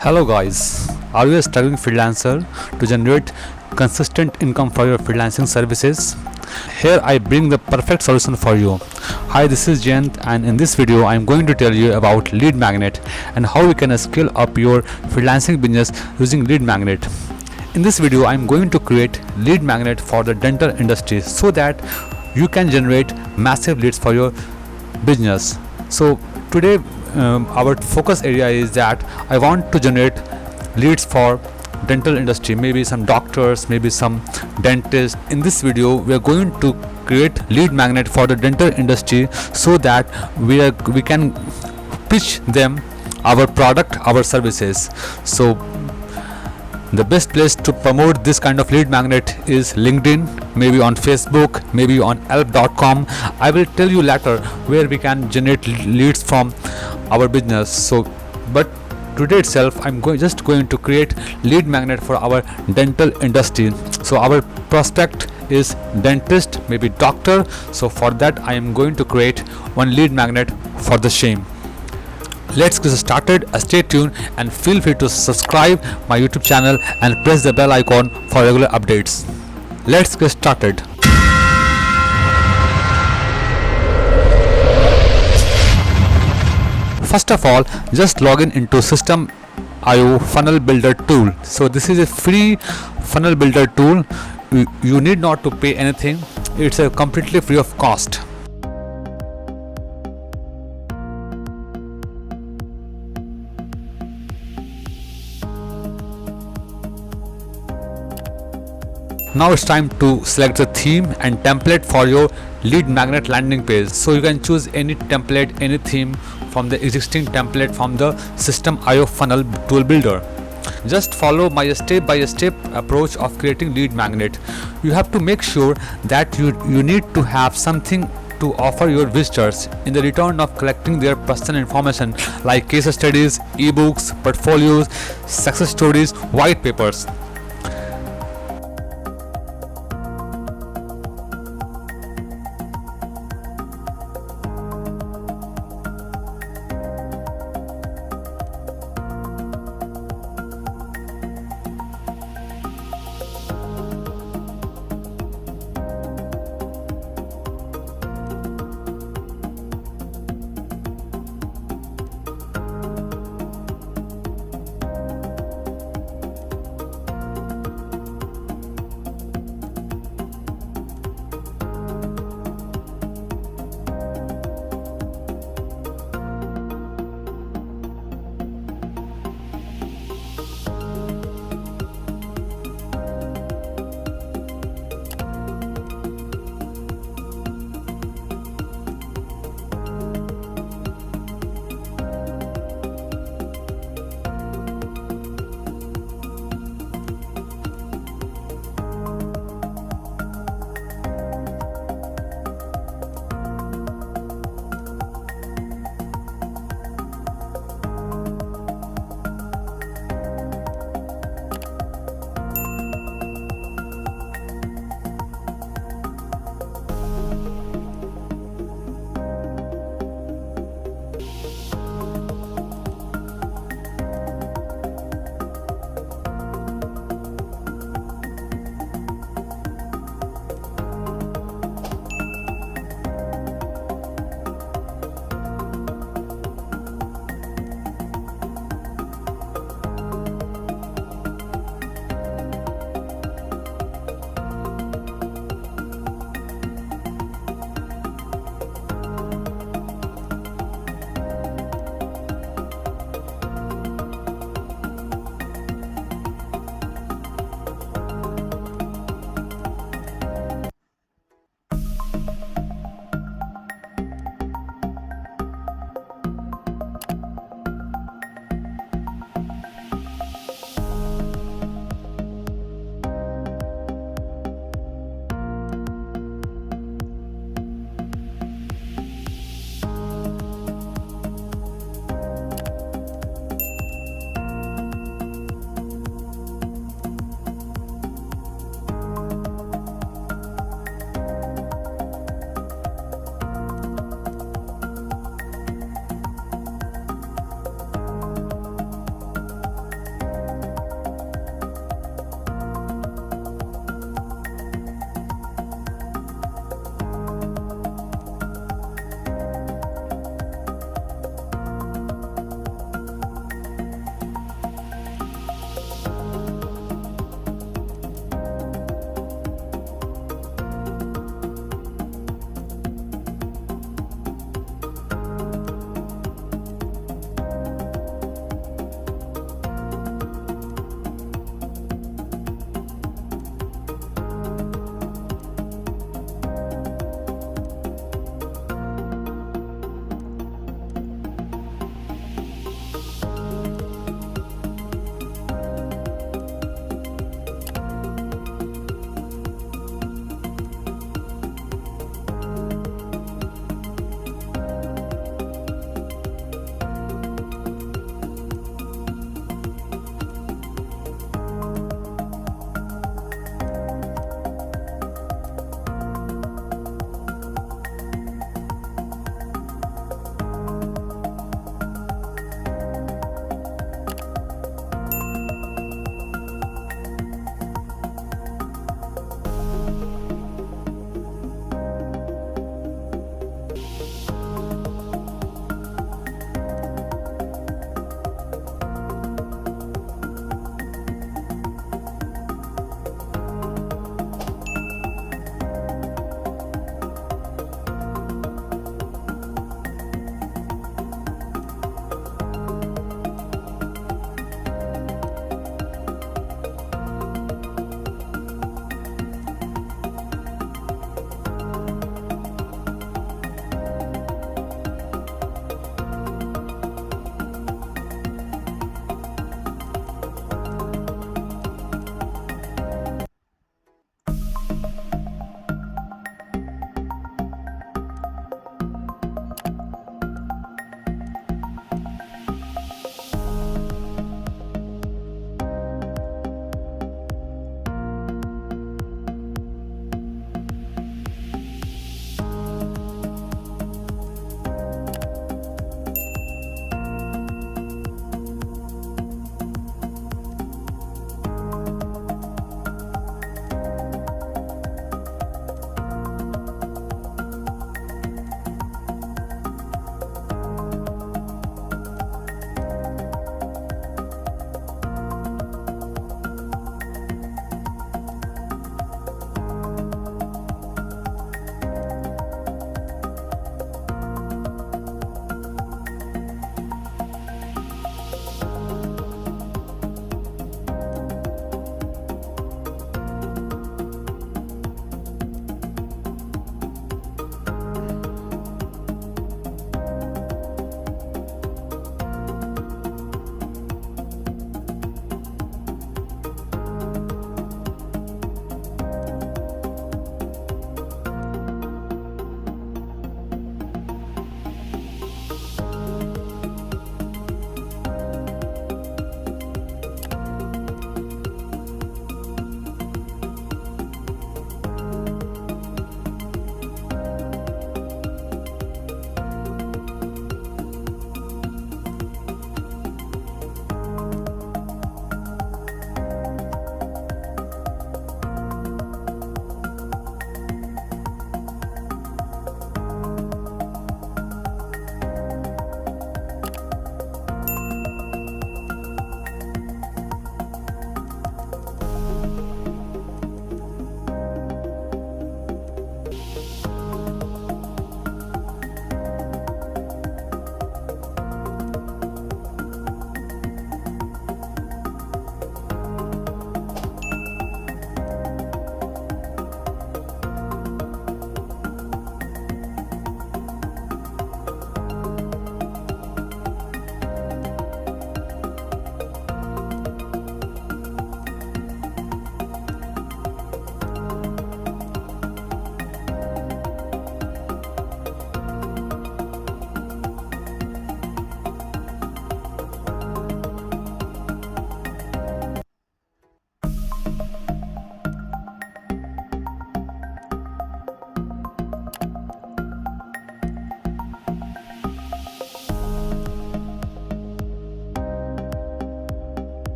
Hello guys, are you a struggling freelancer to generate consistent income for your freelancing services? Here I bring the perfect solution for you. Hi, this is Jayant, and in this video I am going to tell you about lead magnet and how you can scale up your freelancing business using lead magnet. In this video I am going to create lead magnet for the dental industry so that you can generate massive leads for your business. So today our focus area is that I want to generate leads for dental industry, maybe some doctors, maybe some dentists. In this video we are going to create lead magnet for the dental industry so that we can pitch them our product, our services. So the best place to promote this kind of lead magnet is LinkedIn, maybe on Facebook, maybe on help.com. I will tell you later where we can generate leads from our business. But today itself I'm just going to create lead magnet for our dental industry. So our prospect is dentist, maybe doctor. So for that I am going to create one lead magnet for the same. Let's get started. Stay tuned and feel free to subscribe my YouTube channel and press the bell icon for regular updates. Let's get started. First of all, just log into System.io funnel builder tool. So this is a free funnel builder tool. You need not to pay anything. It's a completely free of cost. Now it's time to select the theme and template for your lead magnet landing page. So you can choose any template, any theme from the existing template from the System.io funnel tool builder. Just follow my step-by-step approach of creating lead magnet. You have to make sure that you need to have something to offer your visitors in the return of collecting their personal information like case studies, ebooks, portfolios, success stories, white papers.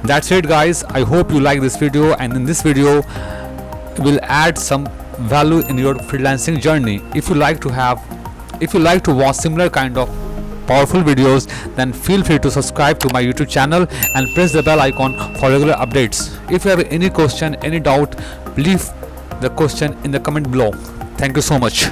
That's it guys, I hope you like this video, and in this video will add some value in your freelancing journey. If you like to watch similar kind of powerful videos, then feel free to subscribe to my YouTube channel and press the bell icon for regular updates. If you have any question, any doubt, leave the question in the comment below. Thank you so much.